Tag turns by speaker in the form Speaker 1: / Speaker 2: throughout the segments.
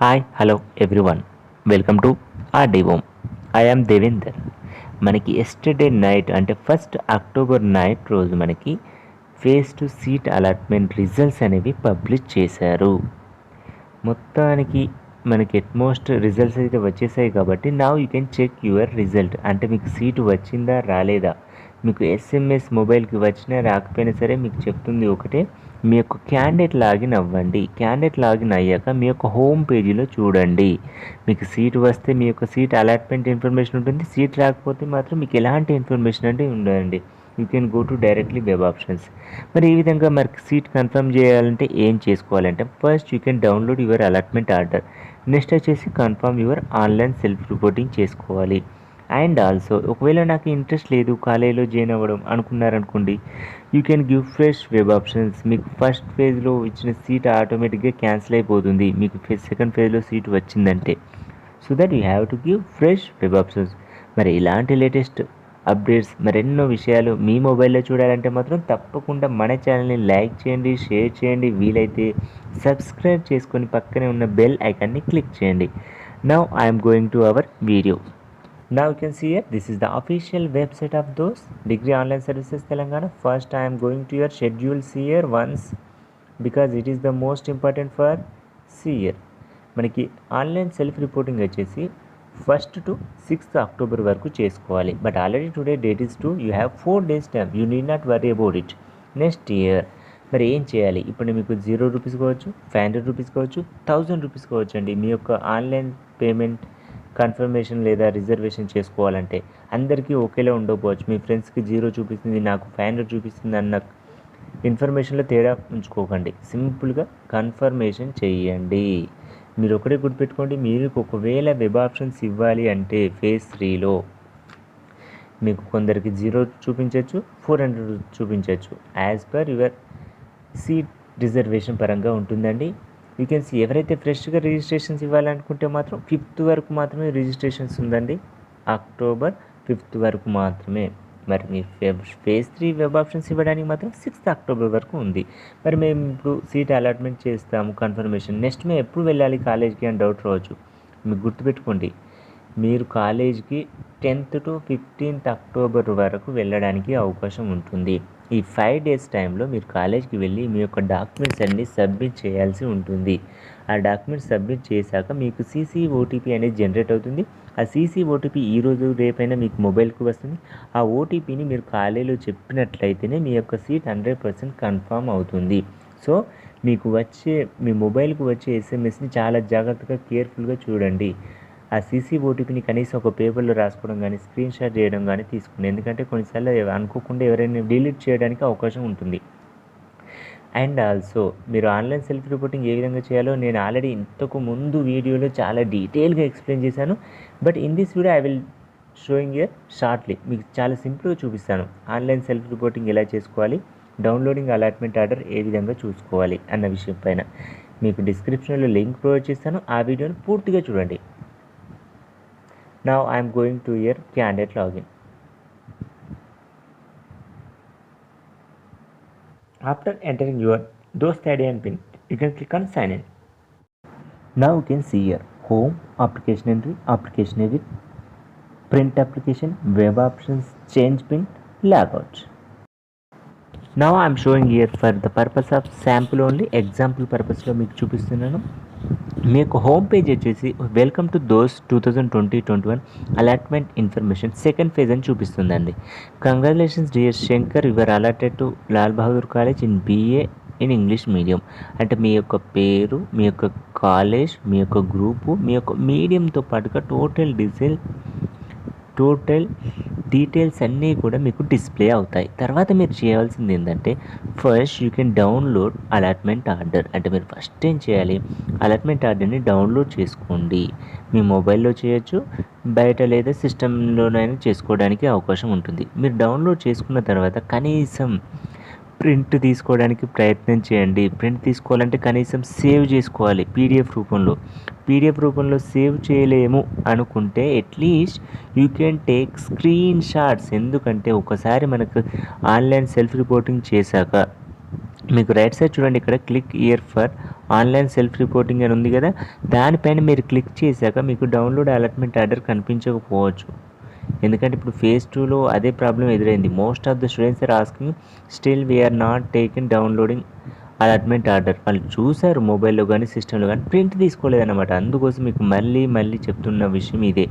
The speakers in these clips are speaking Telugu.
Speaker 1: Hi hello everyone welcome to our డివోమ్. I am Devender. మనకి ఎస్టర్డే నైట్ అంటే 1 అక్టోబర్ నైట్ రోజు మనకి phase two seat allotment results అనేవి పబ్లిష్ చేశారు. మొత్తానికి మనకి ఎట్మోస్ట్ రిజల్ట్స్ అయితే వచ్చేసాయి కాబట్టి now you can check your result. అంటే మీకు సీటు వచ్చిందా రాలేదా, మీకు ఎస్ఎంఎస్ మొబైల్కి వచ్చినా రాకపోయినా సరే మీకు చెప్తుంది ఒకటే, మీ యొక్క క్యాండిడేట్ లాగిన్ అవ్వండి. క్యాండిడేట్ లాగిన్ అయ్యాక మీ యొక్క హోమ్ పేజీలో చూడండి. మీకు సీట్ వస్తే మీ యొక్క సీట్ అలాట్మెంట్ ఇన్ఫర్మేషన్ ఉంటుంది. సీట్ రాకపోతే మాత్రం మీకు ఎలాంటి ఇన్ఫర్మేషన్ అంటే ఉండదండి. You can go to directly web options. మరి ఈ విధంగా మరి సీట్ కన్ఫర్మ్ చేయాలంటే ఏం చేసుకోవాలంటే first you can download your allotment order. Next వచ్చేసి confirm your online self reporting చేసుకోవాలి. అండ్ ఆల్సో ఒకవేళ నాకు ఇంట్రెస్ట్ లేదు కాలేజీలో జాయిన్ అవ్వడం అనుకున్నారనుకోండి, you can give fresh web options. మీకు ఫస్ట్ ఫేజ్లో ఇచ్చిన సీట్ ఆటోమేటిక్గా క్యాన్సిల్ అయిపోతుంది మీకు సెకండ్ ఫేజ్లో సీట్ వచ్చిందంటే. So that you have to give fresh web options. మరి ఇలాంటి లేటెస్ట్ అప్డేట్స్ మరెన్నో విషయాలు మీ మొబైల్లో చూడాలంటే మాత్రం తప్పకుండా మన ఛానల్ని లైక్ చేయండి, షేర్ చేయండి, వీలైతే సబ్స్క్రైబ్ చేసుకొని పక్కనే ఉన్న బెల్ ఐకాన్ని క్లిక్ చేయండి. Now I'm going to our video. Now you can see here, this is the official website of those Degree Online Services Telangana. First I am going to your schedules here once because it is the most important for CR. మనకి ఆన్లైన్ సెల్ఫ్ రిపోర్టింగ్ వచ్చేసి 1st to 6th అక్టోబర్ వరకు చేసుకోవాలి. But already today date is 2, you have 4 days time. You need not worry about it. Next year మరి ఏం చేయాలి? ఇప్పుడు మీకు 0 రూపీస్ కావచ్చు, 500 రూపీస్ కావచ్చు, 1000 రూపీస్ కావచ్చు అండి. మీ యొక్క ఆన్లైన్ పేమెంట్ కన్ఫర్మేషన్ లేదా రిజర్వేషన్ చేసుకోవాలంటే అందరికీ ఒకేలా ఉండకపోవచ్చు. మీ ఫ్రెండ్స్కి 0 చూపిస్తుంది, నాకు 500 చూపిస్తుంది అన్న ఇన్ఫర్మేషన్లో తేడా ఉంచుకోకండి. సింపుల్గా కన్ఫర్మేషన్ చేయండి. మీరు ఒకటే గుర్తుపెట్టుకోండి, మీరు ఒకవేళ వెబ్ ఆప్షన్స్ ఇవ్వాలి అంటే ఫేజ్ 3లో మీకు కొందరికి 0 చూపించవచ్చు, 400 చూపించవచ్చు. As per your seat reservation పరంగా ఉంటుందండి. యూ కెన్ సీ ఎవరైతే ఫ్రెష్గా రిజిస్ట్రేషన్స్ ఇవ్వాలనుకుంటే మాత్రం 5th వరకు మాత్రమే రిజిస్ట్రేషన్స్ ఉందండి. అక్టోబర్ 5th వరకు మాత్రమే. మరి మీ ఫేజ్ 3 వెబ్ ఆప్షన్స్ ఇవ్వడానికి మాత్రం 6th అక్టోబర్ వరకు ఉంది. మరి మేము ఇప్పుడు సీట్ అలాట్మెంట్ చేస్తాము కన్ఫర్మేషన్. నెక్స్ట్ మేము ఎప్పుడు వెళ్ళాలి కాలేజ్కి అని డౌట్ రావచ్చు. మీకు గుర్తుపెట్టుకోండి, మీరు కాలేజ్కి 10th to 15th అక్టోబర్ వరకు వెళ్ళడానికి అవకాశం ఉంటుంది. ఈ 5 days టైంలో మీరు కాలేజ్కి వెళ్ళి మీ యొక్క డాక్యుమెంట్స్ అన్నీ సబ్మిట్ చేయాల్సి ఉంటుంది. ఆ డాక్యుమెంట్స్ సబ్మిట్ చేశాక మీకు సీసీ ఓటీపీ అనేది జనరేట్ అవుతుంది. ఆ సీసీ ఓటీపీ ఈరోజు రేపైనా మీకు మొబైల్కి వస్తుంది. ఆ ఓటీపీని మీరు కాలేజీలో చెప్పినట్లయితేనే మీ యొక్క సీట్ 100% కన్ఫర్మ్ అవుతుంది. సో మీకు వచ్చే మీ మొబైల్కి వచ్చే ఎస్ఎంఎస్ని చాలా జాగ్రత్తగా కేర్ఫుల్గా చూడండి. ఆ సీసీ ఓటీపీని కనీసం ఒక పేపర్లో రాసుకోవడం కానీ, స్క్రీన్ షాట్ చేయడం కానీ తీసుకోండి. ఎందుకంటే కొన్నిసార్లు అనుకోకుండా ఎవరైనా డిలీట్ చేయడానికి అవకాశం ఉంటుంది. అండ్ ఆల్సో మీరు ఆన్లైన్ సెల్ఫ్ రిపోర్టింగ్ ఏ విధంగా చేయాలో నేను ఆల్రెడీ ఇంతకు ముందు వీడియోలో చాలా డీటెయిల్గా ఎక్స్ప్లెయిన్ చేశాను. But in this video I will showing year shortly. మీకు చాలా సింపుల్గా చూపిస్తాను ఆన్లైన్ సెల్ఫ్ రిపోర్టింగ్ ఎలా చేసుకోవాలి, డౌన్లోడింగ్ అలాట్మెంట్ ఆర్డర్ ఏ విధంగా చూసుకోవాలి అన్న విషయం పైన. మీకు డిస్క్రిప్షన్లో లింక్ ప్రొవైడ్ చేస్తాను, ఆ వీడియోని పూర్తిగా చూడండి. Now I am going to your candidate login. After entering your DOST ID and PIN, you can click on sign in. Now you can see here home, application entry, application edit, print application, web options, change PIN, logout. Now I am showing here for the purpose of sample only, example purpose లో మీకు చూపిస్తున్నాను. మీకు హోమ్ పేజ్ వచ్చేసి welcome to DOST 2020-21 allotment information second phase అని చూపిస్తుందండి. Congratulations dear Shankar, your allotted to Lal Bahadur college in BA in English medium. అంటే మీ యొక్క పేరు, మీ యొక్క కాలేజ్, మీ యొక్క గ్రూపు, మీ యొక్క మీడియంతో పాటుగా టోటల్ డీటెయిల్స్ అన్నీ కూడా మీకు డిస్ప్లే అవుతాయి. తర్వాత మీరు చేయాల్సింది ఏంటంటే first you can download allotment order. అంటే మీరు ఫస్ట్ ఏం చేయాలి, అలాట్మెంట్ ఆర్డర్ని డౌన్లోడ్ చేసుకోండి. మీ మొబైల్లో చేయొచ్చు, బయట లేదా సిస్టంలోనైనా చేసుకోవడానికి అవకాశం ఉంటుంది. మీరు డౌన్లోడ్ చేసుకున్న తర్వాత కనీసం ప్రింట్ తీసుకోవడానికి ప్రయత్నం చేయండి. ప్రింట్ తీసుకోవాలంటే కనీసం సేవ్ చేసుకోవాలి పీడిఎఫ్ రూపంలో సేవ్ చేయలేము అనుకుంటే at least you can take screen shots. ఎందుకంటే ఒకసారి మనకు ఆన్లైన్ సెల్ఫ్ రిపోర్టింగ్ చేశాక మీకు రైట్ సైడ్ చూడండి, ఇక్కడ click here for online self reporting అని ఉంది కదా, దానిపైన మీరు క్లిక్ చేశాక మీకు డౌన్లోడ్ అలాట్మెంట్ ఆర్డర్ కనిపించకపోవచ్చు. ఎందుకంటే ఇప్పుడు ఫేజ్ 2లో అదే ప్రాబ్లం ఎదురైంది. Most of the students are asking still we are not taken downloading allotment order. వాళ్ళు చూశారు మొబైల్లో కానీ సిస్టంలో కానీ, ప్రింట్ తీసుకోలేదన్నమాట. అందుకోసం మీకు మళ్ళీ మళ్ళీ చెప్తున్న విషయం ఇదే.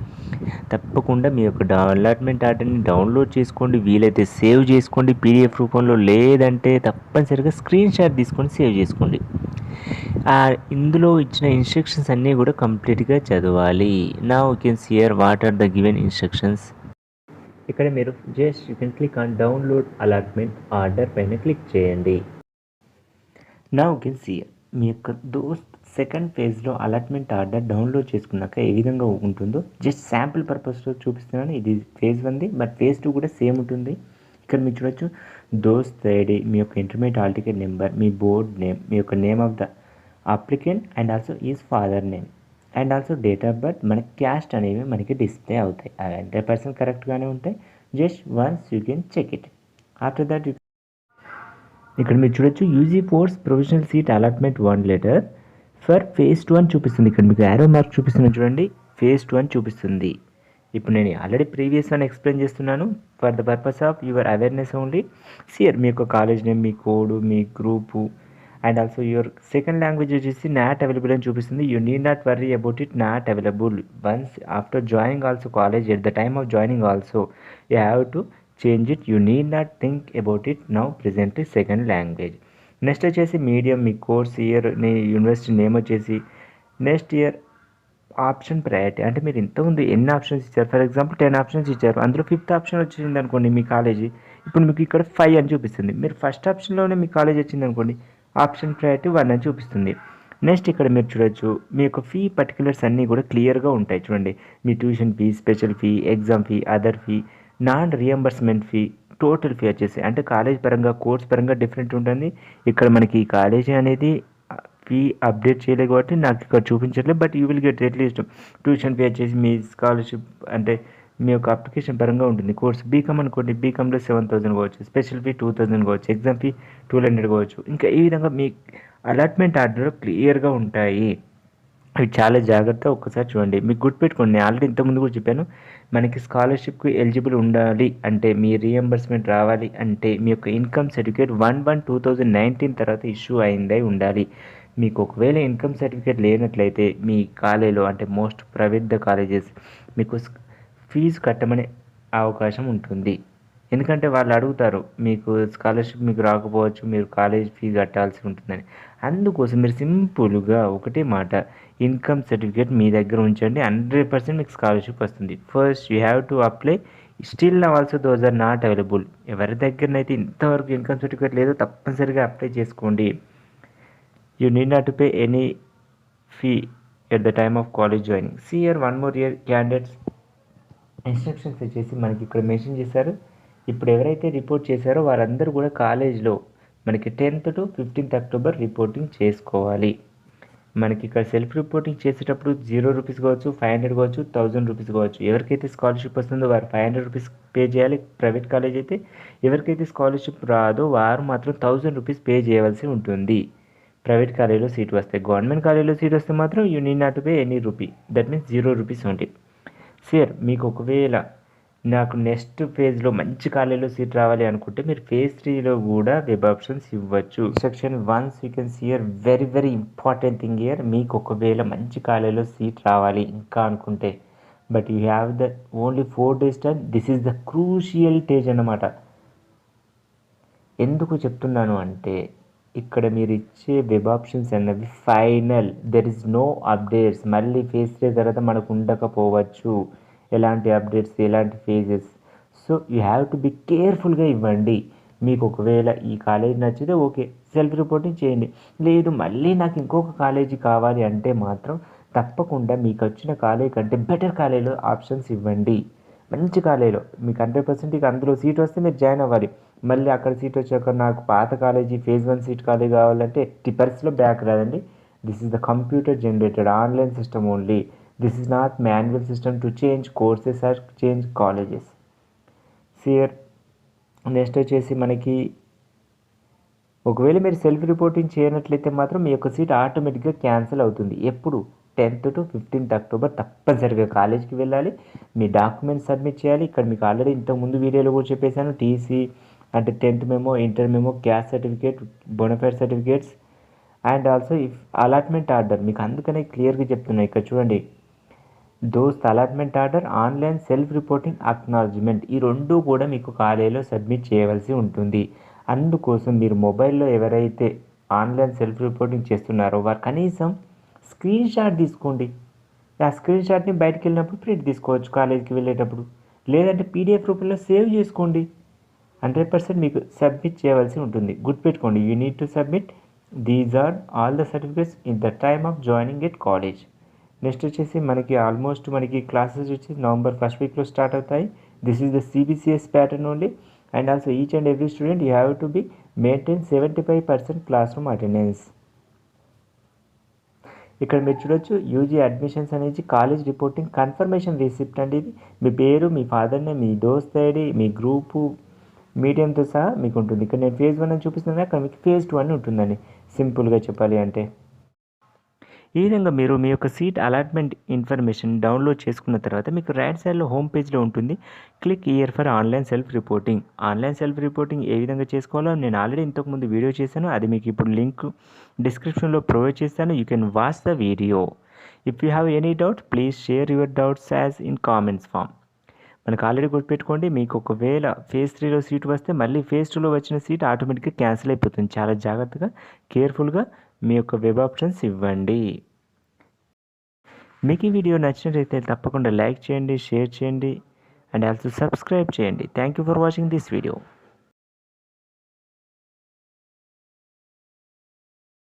Speaker 1: తప్పకుండా మీ యొక్క అలాట్మెంట్ ఆర్డర్ని డౌన్లోడ్ చేసుకోండి, వీలైతే సేవ్ చేసుకోండి పీడిఎఫ్ రూపంలో, లేదంటే తప్పనిసరిగా స్క్రీన్ షాట్ తీసుకొని సేవ్ చేసుకోండి. ఇందులో ఇచ్చిన ఇన్స్ట్రక్షన్స్ అన్నీ కూడా కంప్లీట్గా చదవాలి. Now you can see here what are the given instructions. ఇక్కడ మీరు just you can click on download allotment order పైన క్లిక్ చేయండి. నౌ యూ కెన్ సీ మీ యొక్క దోస్త్ సెకండ్ ఫేజ్లో అలాట్మెంట్ ఆర్డర్ డౌన్లోడ్ చేసుకున్నాక ఏ విధంగా ఉంటుందో జస్ట్ శాంపుల్ పర్పస్లో చూపిస్తున్నాను. ఇది ఫేజ్ 1ది, బట్ ఫేజ్ 2 కూడా సేమ్ ఉంటుంది. ఇక్కడ మీరు చూడొచ్చు, దోస్త్ ఐడి, మీ యొక్క ఇంటర్మీడియట్ హాల్ టికెట్ నెంబర్, మీ బోర్డ్ నేమ్, మీ యొక్క name of the applicant and also is father name and also date of birth, మనకి క్యాస్ట్ అనేవి మనకి డిస్ప్లే అవుతాయి. 100% కరెక్ట్గానే ఉంటాయి. Just once you can check it. After that ఇక్కడ మీరు చూడొచ్చు, UG force provisional seat allotment 1 letter for phase 2 అని చూపిస్తుంది. ఇక్కడ మీకు యారో మార్క్ చూపిస్తున్నాను చూడండి, ఫేజ్ 2 అని చూపిస్తుంది. ఇప్పుడు నేను ఆల్రెడీ ప్రీవియస్ వన్ ఎక్స్ప్లెయిన్ చేస్తున్నాను for the purpose of your awareness only. సియర్ మీ యొక్క కాలేజ్ నేమ్, మీ కోడ్, మీ group and also your second language వచ్చేసి నాట్ అవైలబుల్ అని చూపిస్తుంది. You need not worry about it, not available. Once after joining also college, at the time of joining also you have to change it. You need not think about it now presently second language. Next వచ్చేసి మీడియం, మీ కోర్స్ ఇయర్, మీ యూనివర్సిటీ నేమ్ వచ్చేసి, నెక్స్ట్ ఇయర్ ఆప్షన్ ప్రయారిటీ, అంటే మీరు ఇంతకుముందు ఎన్ని ఆప్షన్స్ ఇచ్చారు. ఫర్ ఎగ్జాంపుల్ 10 ఆప్షన్స్ ఇచ్చారు, అందులో 5th ఆప్షన్ వచ్చింది అనుకోండి మీ కాలేజీ, ఇప్పుడు మీకు ఇక్కడ 5 అని చూపిస్తుంది. మీరు ఫస్ట్ ఆప్షన్లోనే మీ కాలేజ్ వచ్చింది అనుకోండి, ఆప్షన్ ప్రయారిటీ 1 అని చూపిస్తుంది. నెక్స్ట్ ఇక్కడ మీరు చూడొచ్చు, మీ యొక్క ఫీ పర్టికులర్స్ అన్నీ కూడా క్లియర్గా ఉంటాయి. చూడండి, మీ tuition fee, special fee, exam fee, other fee, non reimbursement fee, total fee వచ్చేసి, అంటే కాలేజ్ పరంగా కోర్స్ పరంగా డిఫరెంట్ ఉంటుంది. ఇక్కడ మనకి ఈ కాలేజీ అనేది ఫీ అప్డేట్ చేయలేదు కాబట్టి నాకు ఇక్కడ చూపించట్లేదు, but you will get at least tuition fee వచ్చేసి మీ స్కాలర్షిప్ అంటే మీ యొక్క అప్లికేషన్ పరంగా ఉంటుంది. కోర్స్ బీకామ్ అనుకోండి, బీకామ్లో 7,000 కావచ్చు, స్పెషల్ ఫీ 2,000 కావచ్చు, ఎగ్జామ్ ఫీ 200 కావచ్చు. ఇంకా ఈ విధంగా మీ అలాట్మెంట్ ఆర్డర్ క్లియర్గా ఉంటాయి. అవి చాలా జాగ్రత్త ఒక్కసారి చూడండి. మీకు గుర్తుపెట్టుకోండి, నేను ఆల్రెడీ ఇంతకుముందు కూడా చెప్పాను, మనకి స్కాలర్షిప్కి ఎలిజిబుల్ ఉండాలి అంటే, మీ రీఎంబర్స్మెంట్ రావాలి అంటే మీ యొక్క ఇన్కమ్ సర్టిఫికేట్ 1/1/2019 తర్వాత ఇష్యూ అయిందై ఉండాలి. మీకు ఒకవేళ ఇన్కమ్ సర్టిఫికేట్ లేనట్లయితే మీ కాలేజీలో, అంటే మోస్ట్ ప్రైవేట్ ద కాలేజెస్, మీకు ఫీజు కట్టమనే అవకాశం ఉంటుంది. ఎందుకంటే వాళ్ళు అడుగుతారు, మీకు స్కాలర్షిప్ మీకు రాకపోవచ్చు, మీరు కాలేజ్ ఫీజు కట్టాల్సి ఉంటుందని. అందుకోసం మీరు సింపుల్గా ఒకటే మాట, ఇన్కమ్ సర్టిఫికేట్ మీ దగ్గర ఉంచండి, 100% మీకు స్కాలర్షిప్ వస్తుంది. First you have to apply, still now also those are not available. ఎవరి దగ్గరనైతే ఇంతవరకు ఇన్కమ్ సర్టిఫికేట్ లేదో తప్పనిసరిగా అప్లై చేసుకోండి. You need not to pay any fee at the time of college joining. See year one more year candidates instructions వచ్చేసి మనకి ఇక్కడ మెన్షన్ చేశారు. ఇప్పుడు ఎవరైతే రిపోర్ట్ చేశారో వారందరూ కూడా కాలేజ్లో మనకి 10th to 15th October reporting చేసుకోవాలి. మనకి ఇక్కడ సెల్ఫ్ రిపోర్టింగ్ చేసేటప్పుడు 0 రూపీస్ కావచ్చు, 500 కావచ్చు, 1000 రూపీస్ కావచ్చు. ఎవరికైతే స్కాలర్షిప్ వస్తుందో వారు 500 రూపీస్ పే చేయాలి ప్రైవేట్ కాలేజ్ అయితే. ఎవరికైతే స్కాలర్షిప్ రాదో వారు మాత్రం 1000 రూపీస్ పే చేయవలసి ఉంటుంది. ప్రైవేట్ కాలేజీలో సీట్ వస్తే, గవర్నమెంట్ కాలేజీలో సీట్ వస్తే మాత్రం you need not pay any rupee, that means 0 rupees only. Sir మీకు ఒకవేళ నాకు నెక్స్ట్ ఫేజ్లో మంచి కాలేజీలో సీట్ రావాలి అనుకుంటే మీరు ఫేజ్ 3లో కూడా వెబ్ ఆప్షన్స్ ఇవ్వచ్చు. Section 1 you can see here very very important thing here. మీకు ఒకవేళ మంచి కాలేజీలో సీట్ రావాలి ఇంకా అనుకుంటే, but you have the only 4 days time. This is the crucial stage అన్నమాట. ఎందుకు చెప్తున్నాను అంటే, ఇక్కడ మీరు ఇచ్చే వెబ్ ఆప్షన్స్ అన్నవి final, there is no updates. మళ్ళీ ఫేజ్ 3 తర్వాత మనకు ఉండకపోవచ్చు ఎలాంటి అప్డేట్స్, ఎలాంటి phases. So you have to be కేర్ఫుల్గా ఇవ్వండి. మీకు ఒకవేళ ఈ కాలేజ్ నచ్చితే ఓకే, సెల్ఫ్ రిపోర్టింగ్ చేయండి. లేదు మళ్ళీ నాకు ఇంకొక కాలేజీ కావాలి అంటే మాత్రం తప్పకుండా మీకు వచ్చిన కాలేజ్ కంటే బెటర్ కాలేజీలో ఆప్షన్స్ ఇవ్వండి. మంచి కాలేజీలో మీకు 100% ఇక అందులో సీట్ వస్తే మీరు జాయిన్ అవ్వాలి. మళ్ళీ అక్కడ సీట్ వచ్చాక నాకు పాత కాలేజీ ఫేజ్ 1 సీట్ కాలేజీ కావాలంటే టిపర్స్లో బ్యాక్ రాదండి. This is the computer generated online system only. This is not manual system to change courses or change colleges. Here next వచ్చేసి మనకి ఒకవేళ మీరు సెల్ఫ్ రిపోర్టింగ్ చేయనట్లయితే మాత్రం మీ యొక్క సీట్ ఆటోమేటిక్గా క్యాన్సిల్ అవుతుంది. ఎప్పుడు? 10th to 15th అక్టోబర్ తప్పనిసరిగా కాలేజ్కి వెళ్ళాలి. మీ డాక్యుమెంట్స్ సబ్మిట్ చేయాలి. ఇక్కడ మీకు ఆల్రెడీ ఇంతకుముందు వీడియోలో కూడా చెప్పేశాను. టీసీ అంటే 10th memo, inter memo, caste certificate, bonafide certificates and also if allotment order మీకు అందుకనే క్లియర్గా చెప్తున్నా. ఇక్కడ చూడండి, DOST allotment order, online self reporting acknowledgement, ఈ రెండు కూడా మీకు కాలేజీలో సబ్మిట్ చేయవలసి ఉంటుంది. అందుకోసం మీరు మొబైల్లో ఎవరైతే ఆన్లైన్ సెల్ఫ్ రిపోర్టింగ్ చేస్తున్నారో వారు కనీసం స్క్రీన్ షాట్ తీసుకోండి. ఆ స్క్రీన్ షాట్ని బయటికి వెళ్ళినప్పుడు ప్రింట్ తీసుకోవచ్చు కాలేజీకి వెళ్ళేటప్పుడు, లేదంటే పీడిఎఫ్ రూపంలో సేవ్ చేసుకోండి. 100% మీకు సబ్మిట్ చేయవలసి ఉంటుంది. గుర్తుపెట్టుకోండి, you need to submit these are all the certificates in the time of joining at college. Next వచ్చేసి మనకి ఆల్మోస్ట్ మనకి క్లాసెస్ వచ్చేసి నవంబర్ ఫస్ట్ వీక్లో స్టార్ట్ అవుతాయి. This is the CBCS pattern only and also each and every student you have to be maintain 75% class room attendance. ఇక్కడ మీరు చూడొచ్చు, యూజీ అడ్మిషన్స్ అనేది కాలేజ్ రిపోర్టింగ్ కన్ఫర్మేషన్ రిసిప్ట్ అండి. ఇది మీ పేరు, మీ ఫాదర్ నేమ్, మీ దోస్త్ ఐడి, మీ గ్రూపు, మీడియంతో సహా మీకు ఉంటుంది. ఇక్కడ నేను ఫేజ్ 1 అని చూపిస్తున్నాను, అక్కడ మీకు ఫేజ్ 2 అని ఉంటుందండి సింపుల్గా చెప్పాలి అంటే. ఈ విధంగా మీరు మీ యొక్క సీట్ అలాట్మెంట్ ఇన్ఫర్మేషన్ డౌన్లోడ్ చేసుకున్న తర్వాత మీకు రైట్ సైడ్లో హోమ్ పేజ్లో ఉంటుంది, click here for online self reporting. Online self reporting ఏ విధంగా చేసుకోవాలో నేను ఆల్రెడీ ఇంతకుముందు వీడియో చేశాను. అది మీకు ఇప్పుడు లింక్ డిస్క్రిప్షన్లో ప్రొవైడ్ చేస్తాను. You can watch the video. If you have any doubt please share your doubts as in comments form. మనకు ఆల్రెడీ గుర్తుపెట్టుకోండి, మీకు ఒకవేళ ఫేజ్ 3లో సీట్ వస్తే మళ్ళీ ఫేజ్ 2లో వచ్చిన సీట్ ఆటోమేటిక్గా క్యాన్సిల్ అయిపోతుంది. చాలా జాగ్రత్తగా కేర్ఫుల్గా మీ యొక్క వెబ్ ఆప్షన్స్ ఇవ్వండి. మీకు ఈ వీడియో నచ్చినట్లయితే తప్పకుండా లైక్ చేయండి, షేర్ చేయండి అండ్ ఆల్సో సబ్స్క్రైబ్ చేయండి. Thank you for watching this video.